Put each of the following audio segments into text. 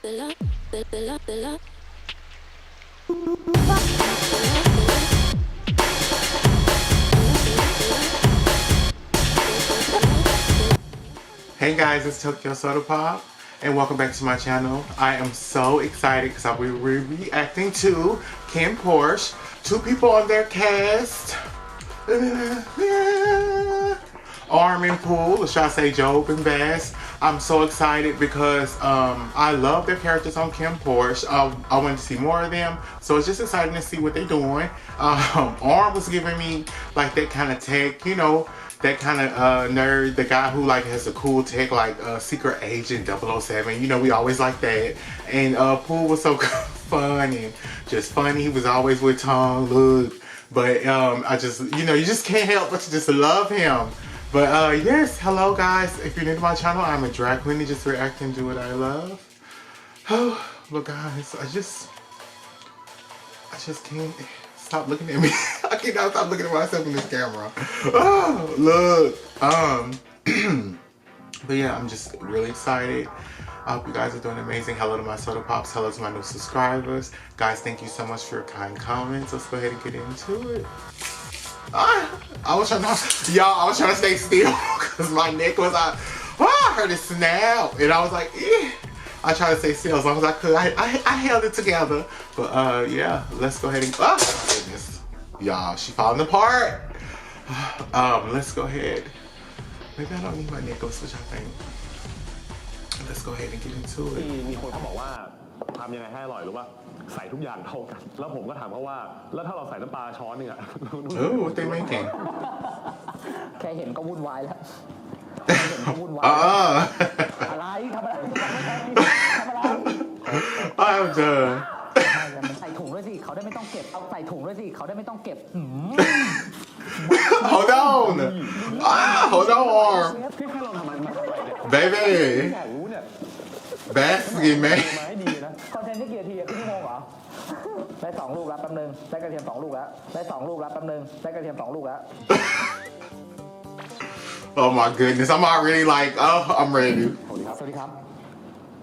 Hey guys, it's Tokyo Soda Pop, and welcome back to my channel. I am so excited because I will be reacting to Kim Porsche, two people on their cast, Arm and Pool, or should I say Jobbass. I'm so excited because I love their characters on Kim Porsche. I wanted to see more of them, so it's just exciting to see what they're doing. Arm was giving me like that kind of tech, you know, that kind of nerd, the guy who like has a cool tech like Secret Agent 007, you know, we always like that. And Pool was so fun and just funny. He was always with Tom, look. But I just, you know, you just can't help but to just love him. But yes, hello guys. If you're new to my channel, I'm a drag queen just reacting to what I love. Oh, but guys, I just can't stop looking at me. I cannot stop looking at myself in this camera. Oh, look. But yeah, I'm just really excited. I hope you guys are doing amazing. Hello to my Soda Pops. Hello to my new subscribers. Guys, thank you so much for your kind comments. Let's go ahead and get into it. I was trying to stay still because my neck was out. I heard it snap, and I was like, eh. I tried to stay still as long as I could. I held it together. But yeah, let's go ahead and, oh goodness. Y'all, she falling apart. Let's go ahead. Maybe I don't need my necklace, which I think. Let's go ahead and get into it. มีคนเขาบอกว่าทำยังไงให้อร่อยรู้ป่ะใส่ทุกอย่างเท่ากันแล้วผมก็ถามเขาว่าแล้วถ้าเราใส่น้ำปลาช้อนนึงอ่ะ Ooh, what they making? แค่เห็นก็วุ่นวายแล้วอะไรทำอะไร I'm done. ใส่ถุงด้วยสิเขาได้ไม่ต้องเก็บเอาใส่ถุงด้วยสิเขาได้ไม่ต้องเก็บ Hold on. Hold on, Arm. พี่แค่ลองทำอะไร Baby. อยากรู้เนี่ย Basket, man. มาให้ดีนะ คอนเทนต์ที่กี่นาทีครึ่งชั่วโมงเหรอได้2 ลูกแล้วแป๊บนึงได้กระเทียม2 ลูกแล้วได้2 ลูกแล้วแป๊บนึงได้กระเทียม2 ลูกแล้ว Oh my goodness, I'm already like, oh, I'm ready. สวัสดีครับ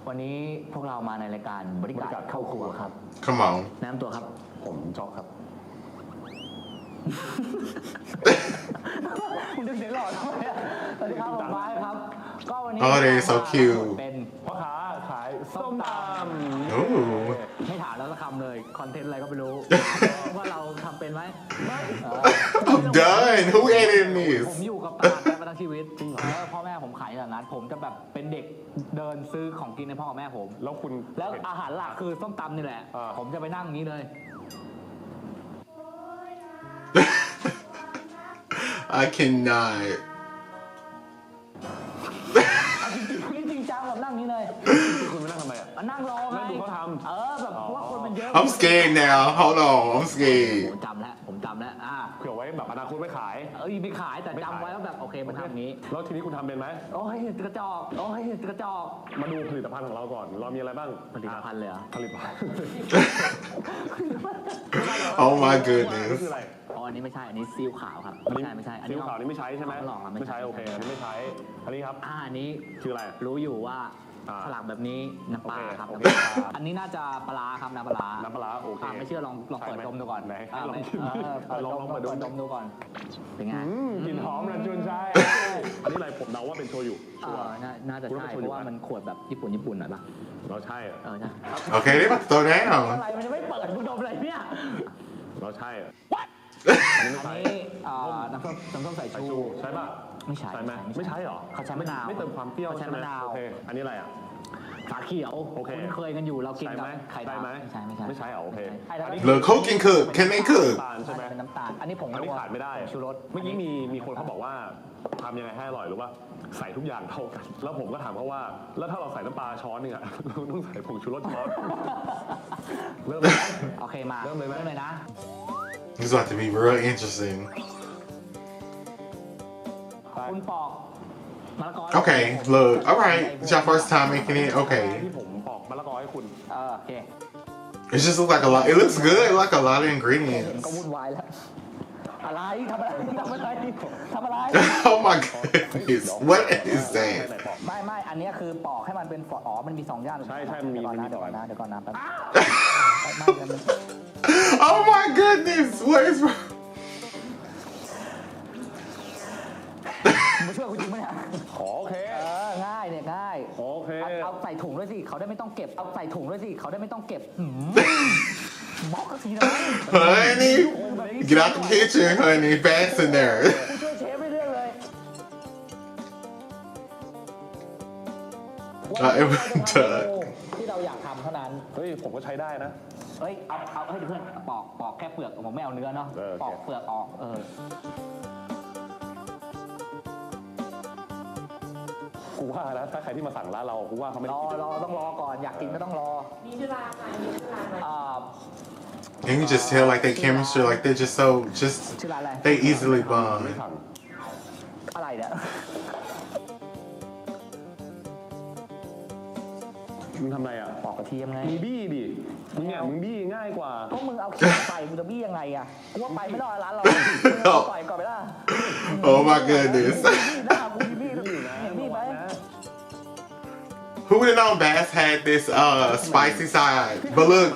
วันนี้พวกเรามาในรายการบริการเข้าครัวครับ Come on. แนะนำตัวครับ ผมชอบครับ คุณดึงเสียงหล่อทำไมอะสวัสดีครับผมไม้ครับก็วันนี้ Oh, they're so cute. เป็น พ่อค้าขายส้มตำ Ooh. ไม่ถามแล้วสักคำเลยคอนเทนต์อะไรก็ไม่รู้ ว่าเราทำเป็นไหม I'm done. Who edited ผม this? อยู่กับตลาดมาทั้งชีวิตพ่อแม่ผมขายอย่างนั้นผมจะแบบเป็นเด็กเดินซื้อของกินให้พ่อกับแม่ผม แล้วคุณ แล้วอาหารหลักคือส้มตำนี่แหละผมจะไปนั่งอย่างนี้เลย I cannot. จริงจังแบบนั่งนี้เลย คุณไม่นั่งทำไมอ่ะ นั่งรอไง นั่งดูเขาทำ แบบเพราะว่าคนมันเยอะ I'm scared now. Hold on. I'm scared. ผมจำแล้วเผื่อไว้แบบอนาคตไว้ขาย ไม่ขายแต่จำไว้ว่าแบบโอเคมันทำอย่างนี้ แล้วทีนี้คุณทำเป็นไหม โอ้ยกระจอกโอ้ยกระจอก มาดูผลิตภัณฑ์ของเราก่อนเรามีอะไรบ้าง ผลิตภัณฑ์เลยเหรอ ผลิตภัณฑ์ Oh my นี่ goodness. คืออะไร อ๋ออันนี้ไม่ใช่อันนี้ซีอิ๊วขาวครับไม่ใช่อัน ซี นี้ อิ๊วขาวนี่ไม่ใช้ใช่ไหม ลองครับ ไม่ใช้โอเคอันนี้ไม่ใช้อันนี้ครับ อันนี้ คืออะไร รู้อยู่ว่าฉลากแบบนี้น้ำปลาครับ โอเค อันนี้น่าจะปลาครับน้ำปลา น้ำปลาโอเค ไม่เชื่อลองเปิดดมดูก่อน ไหนให้ลองชิม ลองเปิดดมดูก่อนเป็นไง กลิ่นหอมนะจุนใช่อันนี้อะไรผมเดาว่าเป็นโชยุชัวร์ น่าจะใช่เพราะว่ามันขวดแบบญี่ปุ่นหน่อยป่ะ เราใช่ ใช่ Okay, they about to throw อะไร down. มันจะไม่เปิดมึงดมอะไรเนี่ย เราใช่ อันนี้น้ำส้มสายชู ใช่ป่ะ ไม่ใช่ ใช่ไหมไม่ใช่หรอ เขาใช้มะนาว ไม่เติมความเปรี้ยว เขาใช้ ใช่ไหม มะนาว โอเคอันนี้อะไรอ่ะ ฝาเขียว โอเค คุ้นเคยกันอยู่เรากินกับไข่ ใช่ ดาว ไหม ไม่ใช่ เหรอโอเค Look, who can cook? Can they cook? น้ำตาลใช่ไหม เป็นน้ำตาลอันนี้ผง อันนี้ขาดไม่ได้ ชูรส เมื่อกี้มีคนเขาบอกว่าทำยังไงให้อร่อยรู้ป่ะใส่ทุกอย่างเท่ากันแล้วผมก็ถามเขาว่าแล้วถ้าเราใส่น้ำปลาช้อนนึงอ่ะ เราต้องใส่ผงชูรสช้อนเริ่มเลย โอเคมา เริ่มเลยไหม นะ This is about to be real interesting. คุณปอกมะละกอ Okay, look. All right. It's your first time making it. Okay. ที่ผมปอกมะละกอให้คุณ โอเค It just looks like a lot. It looks good. Like a lot of เห็น ingredients. ก็วุ่นวายแล้ว อะไรทำอะไรทำอะไรทำอะไร Oh my goodness, what is that? ไม่อันนี้คือปอกให้มันเป็นอ๋อมันมี2 ย่าน ใช่มันมี เดี๋ยวก่อนนะ มันมี เดี๋ยวก่อนนะเดี๋ยวก่อนนะแป๊บไม่ Oh my goodness, what is wrong? มาช่วยกูจริงไหมเนี่ย โอเค ง่ายเนี่ยง่าย โอเค เอาใส่ถุงด้วยสิเขาได้ไม่ต้องเก็บเอาใส่ถุงด้วยสิเขาได้ไม่ต้องเก็บบล็อกก็ทีนะ Honey, get out the kitchen, honey, fast in there. กูช่วยเชฟไม่เรื่องเลย it was done. ที่เราอยากทำเท่านั้น เฮ้ยผมก็ใช้ได้นะ เฮ้ยเอาให้เพื่อนปอกแค่เปลือกผมไม่เอาเนื้อเนาะ โอเค ปอกเปลือกออกกูว่าแล้วถ้าใครที่มาสั่งร้านเรากูว่าเขาไม่ ร ได้ อ กิน ต้องรอก่อนอยากกินก็ต้องรอ มีชื่อร้านไหมมีชื่อร้านไหม And you just tell like they chemistry, like they're just so, just, ชื่อร้านอะไร they easily ไม่ bond. สั่ง อะไรเนี่ย มึงทำไรอ่ะ ปอกกระเทียมไง มึงบี้ดิมึงเนี่ยมึงบี้ง่ายกว่า ก็มึงเอาเขียงไปมึงจะบี้ยังไงอะกูว่าไปไม่รอดร้านเราปล่อยก่อนไปล่ะ Oh my goodness. บี้หน้ากูมีบี้บี้ไหม Who would have known Bass had this spicy side? But look,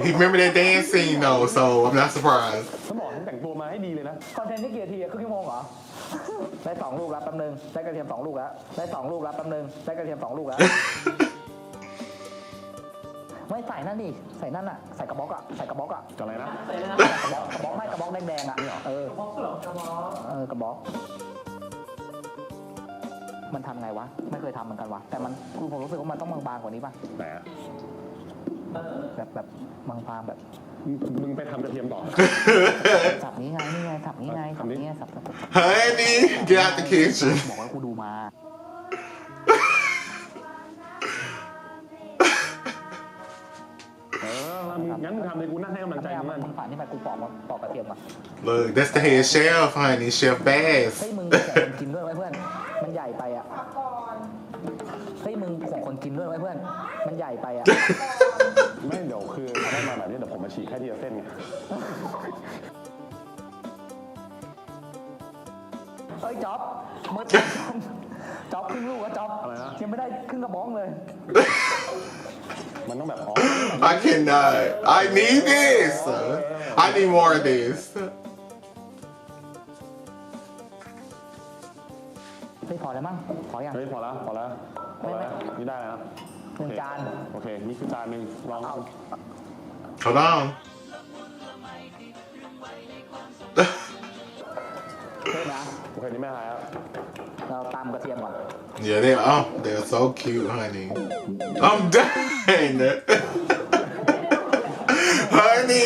he remember that dance scene though, so I'm not surprised. ถ้าบอกให้แต่งตัวมาให้ดีเลยนะ คอนเทนต์นี่กี่นาทีอะครึ่งชั่วโมงเหรอได้2 ลูกแล้วแป๊บนึงได้กระเทียม2 ลูกแล้วได้2 ลูกแล้วแป๊บนึงได้กระเทียม2 ลูกแล้วไม่ใส่นั่นดิใส่นั่นอะใส่กระบอกอะใส่กระบอกอะ จะอะไรนะ กระบอกไม่กระบอกแดงๆอะเออก ระบอกเหรอกระบอก กระบอกมันทำไงวะไม่เคยทำเหมือนกันวะแต่มันผมรู้สึกว่ามันต้องบางๆกว่านี้ป่ะ แหม แบบบางๆแบบ มึงไปทำกระเทียมต่อ สับนี้ไงนี่ไงสับนี้ไงสับนี้สับ Honey, get out the kitchen. บอกว่ากูดูมา งั้นมึงทำเลยกูนั่งให้กำลังใจ ไม่ มึ เอา ง มันผ่านที่ไปกูปอกกระเทียมมา Look, that's the head chef, honey, Chef เฮ้ย Bass. มึงของคนกินด้วยไว้เพื่อนมันใหญ่ไปอ่ะ ก่อน เฮ้ยมึงของคนกินด้วยไว้เพื่อนมันใหญ่ไปอ่ะ ไม่เดี๋ยวคือถ้าได้มาแบบนี้เดี๋ยวผมมาฉีกแค่ทีละเส้นไง เฮ้ยจ๊อบมือจ๊อบครึ่งลูกอะจ๊อบ อะไรนะ ยังไม่ได้ครึ่งกระบอกเลย มันต้องแบบอ๋อ I cannot. I need this. I need more of this. เฮ้ยพอแล้วมั้งพอยัง เฮ้ยพอแล้วนี่ได้แล้ว 1 จาน โอเคนี่คือจานหนึ่งลอง Hold on. เพิ่มนะ โอเคนี่ไม่หายแล้ว เราตำกระเทียมก่อน Yeah, they're so cute, honey. I'm done. Honey.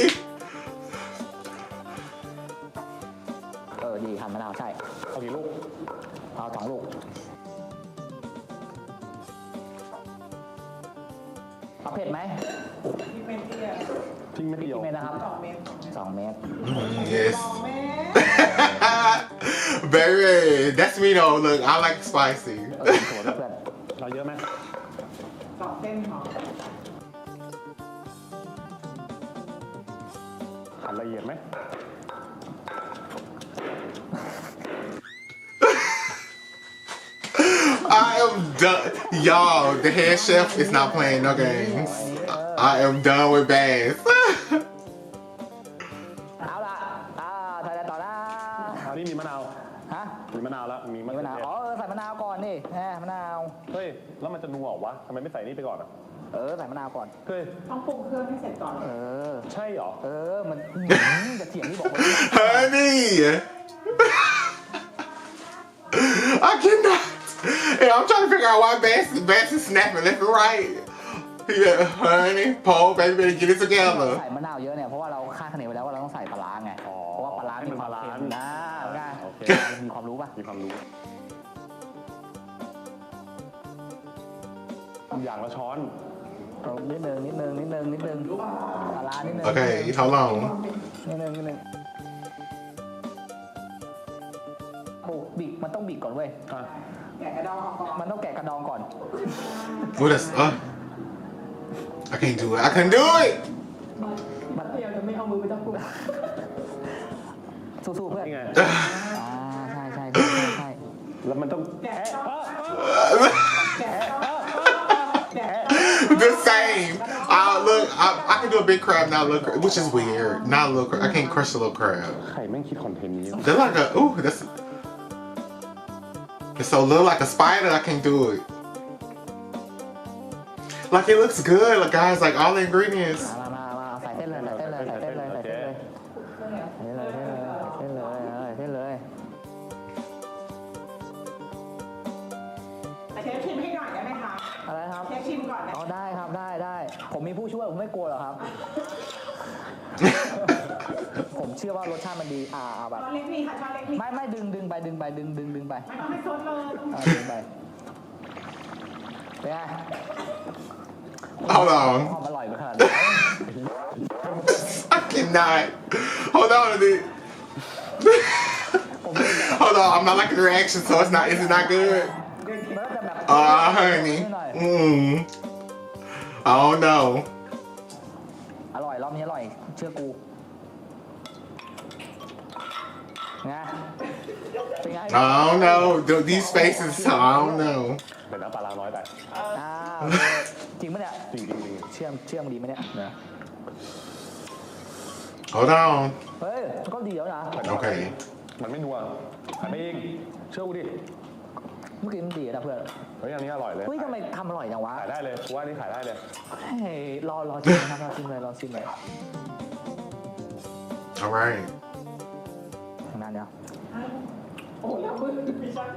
ดีหั่นมะนาวใช่ เอากี่ลูก เอา2 ลูกเอาเผ็ดไหม ที่เป็นเตี้ย ทิ้งไม่เดียว กี่เม็ดนะครับ 2 เมตร 2 เม็ด Yes. 2 เมตร Baby, that's me though. Look, I like spicy. ถั่วด้วยเพื่อน เราเยอะไหม 2 เส้นหอม หั่นละเอียดไหม I am done. Y'all, the head chef is not playing no games. I am done with Bass. เอาล่ะถ่ายต่อนะ อันนี้มีมะนาว ฮะ มีมะนาวแล้วมี มีมะนาวใส่มะนาวก่อนนี่มะนาว เฮ้ยแล้วมันจะนัวเหรอวะทำไมไม่ใส่นี่ไปก่อนอ่ะ ใส่มะนาวก่อน เฮ้ย ต้องปรุงเครื่องให้เสร็จก่อน ใช่เหรอ มันจะเถียงที่บอกว่า Honey. I cannot. Hey, I'm trying to figure out why Bass is snapping left and right. Yeah, honey, Paul, baby, better get it เรา together. ใส่มะนาวเยอะเนี่ยเพราะว่าเราคาดคะเนไว้แล้วว่าเราต้องใส่ปลาร้าไงเพราะว่าปลาร้ามีความเค็มนะง่าย โอเค มีความรู้ป่ะ มีความรู้อย่างละช้อน นิดนึงปลาร้านิดนึง Okay, hold on. นิดนึงโอ้บีบมันต้องบีบก่อนเว้ย อ่ะ แกะกระดองออกก่อน มันต้องแกะกระดองก่อน What is, I can't do it. I can do it. มันพยายามจะไม่เอามือไปจับปรุง สู้ๆเพื่อน นี่ไง ใช่ใช่ แล้วมันต้อง The same. I can do a big crab, not a little crab, which is weird. Not a little crab. I can't crush a little crab. ใครแม่งคิดคอนเทนต์นี้ They're like that's. It's so little like a spider. I can't do it. Like it looks good, like guys. Like all the ingredients. มาใส่เส้นเลยใส่เส้นเลยใส่เส้นเลยเส้นเลย เชฟชิมให้หน่อยได้ไหมคะ อะไรครับ เชฟชิมก่อนนะ อ๋อได้ครับได้ผมมีผู้ช่วยผมไม่กลัวหรอกครับ ผมเชื่อว่ารสชาติมันดีเอาแบบ ช้อนเล็กมีค่ะช้อนเล็กมี ไม่ดึงไป ไม่ต้องให้ซดเลย ดึงไปเป็นไง Hold on. หอมอร่อยไปขนาดนี้ I cannot. Hold on a minute. Hold on. I'm not liking the reaction, so it's not. Is it not good? มันก็จะแบบ Honey. I don't know. อร่อยรอบนี้อร่อยเชื่อกูไงเป็นไง I don't know. These faces, I don't know. เป็นน้ำปลาร้าน้อยไป จริงปะเนี่ย จริง เชื่อมดีไหมเนี่ย Hold on. เฮ้ยก็ดีแล้วนะ Okay. มันไม่นัวหันไปอีกเชื่อกูดิ เมื่อกี้มันดีนะเพื่อน เฮ้ยอันนี้อร่อยเลย เฮ้ยทำไมทำอร่อยจังวะ ขายได้เลยกูว่าอันนี้ขายได้เลย เฮ้ยรอชิมนะครับรอชิมเลย All right. ทางนั้นเดี๋ยว โอ้ยมือดิฉัน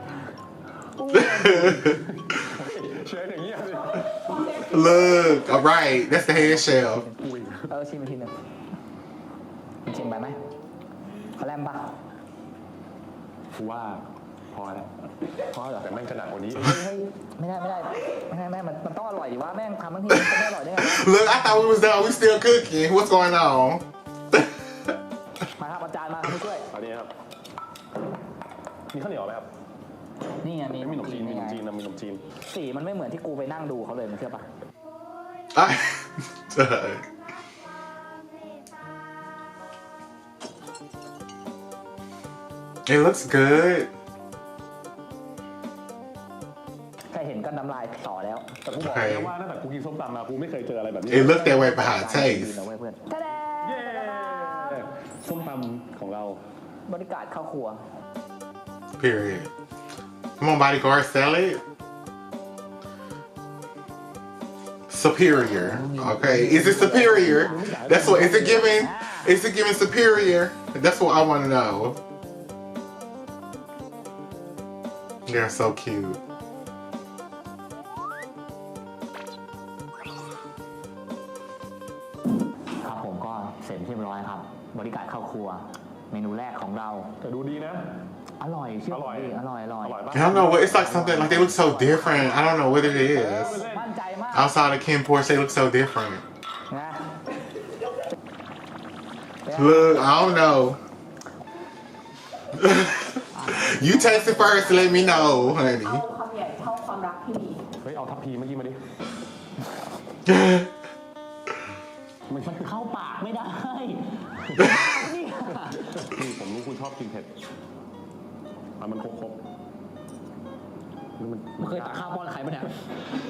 เชฟอย่างเงี้ยสิ Look. All right. That's the head shell. ชิมอีกทีหนึ่งชิมไปไหมเขาแลมปะ กูว่าพอแล้ว พอเหรอ แต่แม่งจะหนักกว่านี้ เฮ้ยไม่ได้มันต้องอร่อยดิว่าแม่งทำทั้งทีมันจะไม่อร่อยได้ไง Look, I thought we was done. We still cooking. What's going on? มาครับอาจารย์มาผู้ช่วย อันนี้ครับมีข้าวเหนียวไหมครับ นี่ไงมี ไม่มีขนมจีนมีขนมจีนนะมีขนมจีน สีมันไม่เหมือนที่กูไปนั่งดูเขาเลยมันเชื่อปะ It looks good. แค่เห็นก็น้ำลายต่อแล้ว แต่กูบอกเลยว่าตั้งแต่กูกินส้มตำมากูไม่เคยเจออะไรแบบนี้ It looked that way, but how it ดี tastes. นะเว้ยเพื่อนทะเล เย้ส้มตำของเรา บริการเข้าครัว Period. Come on, bodyguard, sell it. Superior. Okay. Is it superior? That's what. Is it giving? Is it giving superior? That's what I want to know. They're so cute. ครับผมก็เสร็จเรียบร้อยครับ บริการเข้าครัว เมนูแรกของเรา แต่ดูดีนะ อร่อยเชื่อผมดิอร่อย ปะ I don't know what. It's like something like they look so different. I don't know what it is. มั่นใจมาก Outside of Kim Porsche, they look so different. นะ Look, I don't know. You taste it first and let me know, honey. เอาความใหญ่เท่าความรักที่มี เฮ้ยเอาทัพพีเมื่อกี้มาดิ มันคือเข้าปากไม่ได้ นี่ผมรู้คุณชอบกินเผ็ดเอามันครบนี่มัน มันเคยตักข้าวป้อนใครปะเนี่ย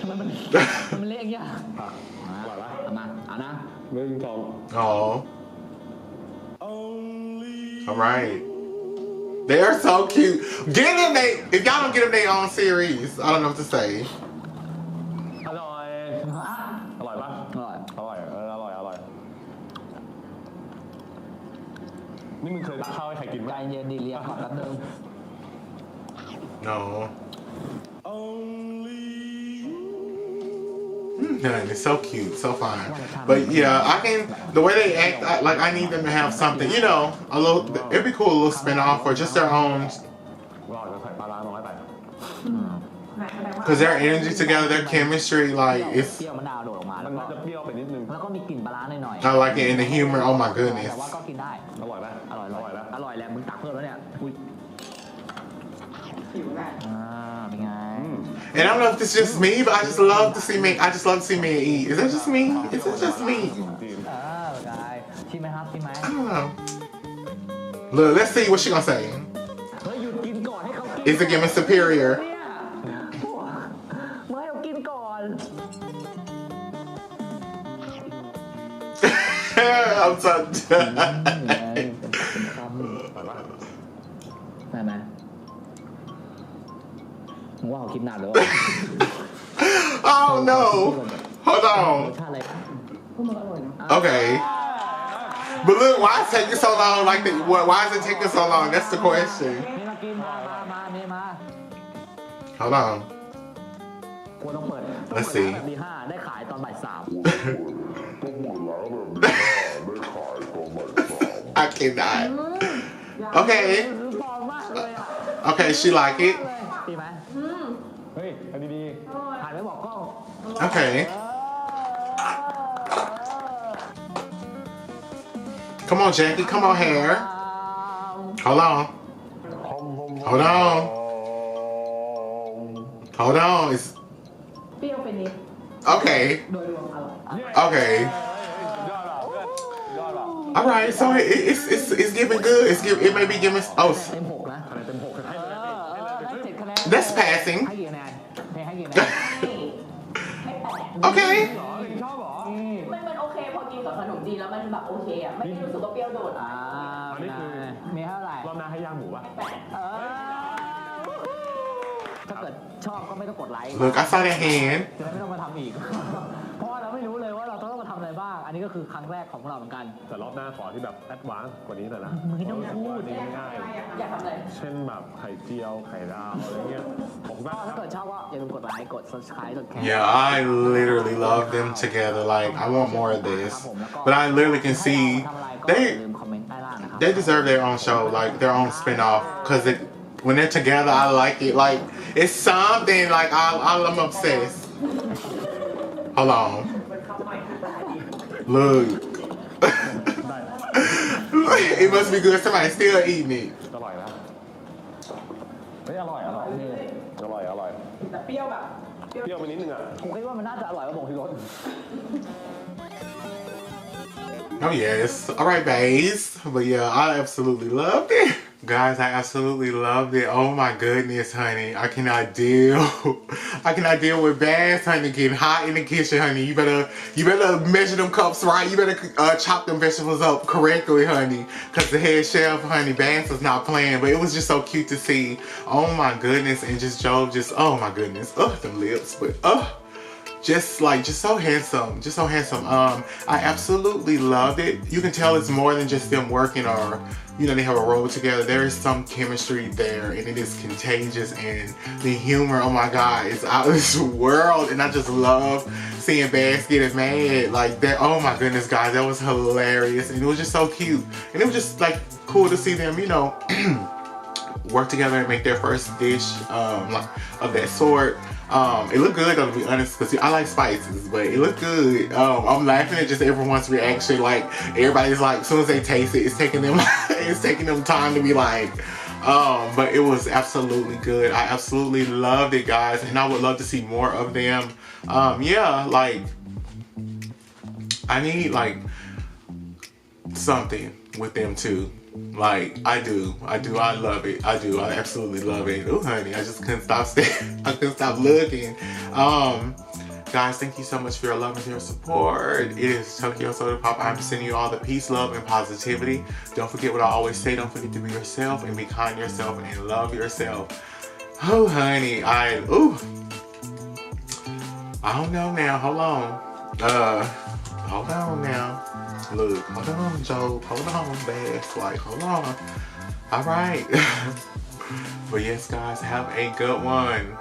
ทำไมมันเละอย่างเงี้ย ผักอร่อยปะ เอามาเอานะ เรื่องจอง Oh. All right. They are so cute. Get them if y'all don't get them their own series, I don't know what to say. อร่อยอร่อยปะ อร่อย อร่อยนี่มึงเคยตักข้าวให้ใครกินไหม ใจเย็นดีเรียกก่อนแป๊บนึง No. Done. It's so cute, so fine. But yeah, I can. The way they act, like I need them to have something, you know, a little. It'd be cool, a little spin-off or just their own, อร่อยจะใส่ปลาร้าน้อยไป because their energy together, their chemistry, like เป it's. รี้ยวมะนาวโดดออกมา มั แล้ น วก็ น่าจะเปรี้ยวไปนิดนึง แล้วก็มีกลิ่นปลาร้าหน่อย I like it in the humor. Oh my goodness. แต่ว่าก็กินได้ อร่อยปะ อร่อย อร่อยปะ อร่อยแหละมึงตักเพิ่มแล้วเนี่ยอุ้ย หิวแหละ เป็นไง And I don't know if it's just me, but I just love to see me. I just love to see me eat. Is that just me? Is it just me? จีน เป็นไงชิมไหมครับชิมไหม I don't know. Look, let's see what she gonna say. เฮ้ยหยุดกินก่อนให้เขากิน Is it giving superior? เนี่ยเมื่อให้เขากินก่อน I'm so ได้ไหมมึงว่าเขาคิดนานหรือว่า Oh no. Hold ร on. สชาติอะไร Okay. But look, why is it taking so long? Like, why is it taking so long? That's the question. นี่มากินมานี่มา Hold on. ควรต้องเปิด Let's see. แบบตีห้าได้ขายตอนบ่ายสาม I cannot. Okay. ฟองมากเลยอ่ะ Okay, she like it. ดีไหม เฮ้ยอันดี หันไปบอกกล้อง Okay. Come on, Jackie. Come on, hair. Hold on. Hold on. Hold on. It's เปรี้ยวไปนิด okay. โดยรวมอร่อย Okay. ๆยอดอ่ะยอดอ่ะ All right. So it's giving good. It may be giving. Oh, เต็มหกนะ คะแนนเต็ม6ให้เลย ได้7คะแนน that's passing. ให้กี่คะแนนให้กี่คะแนน Okay. หรอลิงชอบหรอ มันโอเคพอกินกับขนมจีนแล้วมันแบบโอเคอ่ะ ไม่ได้รู้สึกว่าเปรี้ยวโดด อ่ามีเท่าไหร่ รอบหน้าให้ย่างหมูป่ะ ถ้าเกิดชอบก็ไม่ต้องกดไลค์ Look, I saw that hand. จะได้ไม่ต้องมาทำอีก เพราะว่าเราไม่รู้เลยว่าเราต้องมาทำอะไรบ้าง อันนี้ก็คือครั้งแรกของเราเหมือนกัน แต่รอบหน้าขอที่แบบแอดวานซ์กว่านี้หน่อยนะ ไม่ต้องพูด นี่ง่าย อยากทำอะไร ๆเช่นแบบไข่เจียวไข่ดาวอะไรเงี้ยผมว่า ก็ถ้าเกิดชอบก็อย่าลืมกดไลค์กด subscribe กดแชร์ Yeah, I literally love them together. Like, I want more of this. But I literally can see อย่า they ลืมคอมเมนต์ใต้ล่างนะครับ they deserve their own show, like their own spin-off. Cause when they're together, I like it. Like it's something. Like I'm obsessed. Hold on. Look. It must be good. Somebody still eating it. อร่อยนะไม่อร่อยอร่อยอร่อย แต่เปรี้ยวแบบ เปรี้ยวไปนิดนึงอ่ะ ผมคิดว่ามันน่าจะอร่อยกว่าผงชูรส Oh yes. All right, babes. But yeah, I absolutely loved it. Guys, I absolutely loved it. Oh my goodness, honey. I cannot deal. I cannot deal with Bass, honey, getting hot in the kitchen, honey. You better measure them cups right. You better chop them vegetables up correctly, honey. Cause the head chef, honey, Bass was not playing. But it was just so cute to see. Oh my goodness. And just Joe, oh my goodness. Them lips. But just so handsome, I absolutely loved it. You can tell it's more than just them working or they have a role together. There is some chemistry there and it is contagious, and the humor, oh my god, it's out of this world. And I just love seeing Bass get mad like that. Oh my goodness, guys, that was hilarious, and it was just so cute, and it was just like cool to see them work together and make their first dish of that sort. It looked good though, to be honest, because I like spices, but it looked good. I'm laughing at just everyone's reaction. Like everybody's like, as soon as they taste it, it's taking them time to be like, but it was absolutely good. I absolutely loved it, guys, and I would love to see more of them. Yeah, like I need like something with them too. Like I do. I love it. I do. I absolutely love it. Oh, honey, I just couldn't stop staring. I couldn't stop looking. Guys, thank you so much for your love and your support. It is Tokyo Soda Pop. I'm sending you all the peace, love, and positivity. Don't forget what I always say. Don't forget to be yourself and be kind to yourself and love yourself. Oh, honey, I don't know now. Hold on. Hold on now. Look, hold on, Joe. Hold on, Bass. Like, hold on. All right. But yes, guys, have a good one.